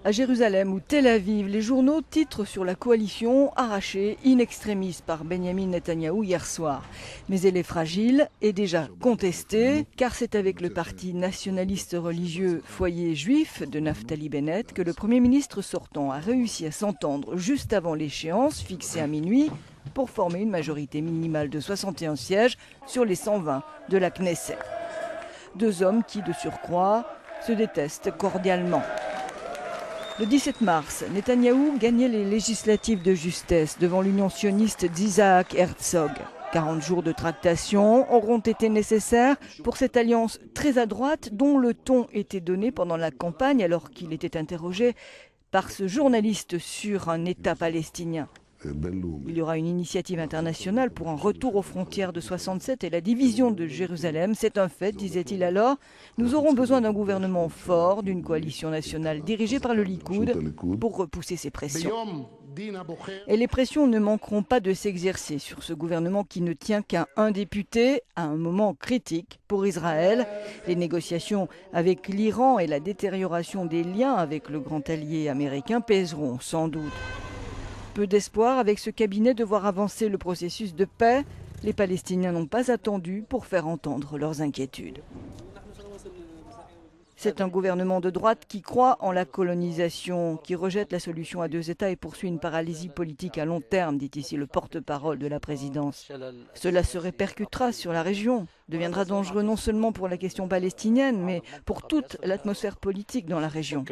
À Jérusalem ou Tel Aviv, les journaux titrent sur la coalition arrachée in extremis par Benjamin Netanyahou hier soir. Mais elle est fragile et déjà contestée, car c'est avec le parti nationaliste religieux Foyer Juif de Naftali Bennett que le Premier ministre sortant a réussi à s'entendre juste avant l'échéance fixée à minuit pour former une majorité minimale de 61 sièges sur les 120 de la Knesset. Deux hommes qui, de surcroît, se détestent cordialement. Le 17 mars, Netanyahou gagnait les législatives de justesse devant l'union sioniste d'Isaac Herzog. 40 jours de tractation auront été nécessaires pour cette alliance très à droite dont le ton était donné pendant la campagne alors qu'il était interrogé par ce journaliste sur un État palestinien. Il y aura une initiative internationale pour un retour aux frontières de 67 et la division de Jérusalem. C'est un fait, disait-il alors. Nous aurons besoin d'un gouvernement fort, d'une coalition nationale dirigée par le Likoud pour repousser ces pressions. Et les pressions ne manqueront pas de s'exercer sur ce gouvernement qui ne tient qu'à un député à un moment critique pour Israël. Les négociations avec l'Iran et la détérioration des liens avec le grand allié américain pèseront sans doute. Peu d'espoir avec ce cabinet de voir avancer le processus de paix. Les Palestiniens n'ont pas attendu pour faire entendre leurs inquiétudes. C'est un gouvernement de droite qui croit en la colonisation, qui rejette la solution à deux États et poursuit une paralysie politique à long terme, dit ici le porte-parole de la présidence. Cela se répercutera sur la région, deviendra dangereux non seulement pour la question palestinienne, mais pour toute l'atmosphère politique dans la région.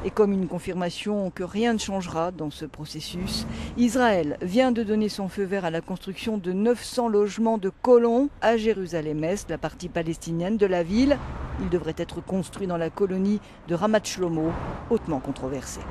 Et comme une confirmation que rien ne changera dans ce processus, Israël vient de donner son feu vert à la construction de 900 logements de colons à Jérusalem-Est, la partie palestinienne de la ville. Ils devraient être construits dans la colonie de Ramat Shlomo, hautement controversée.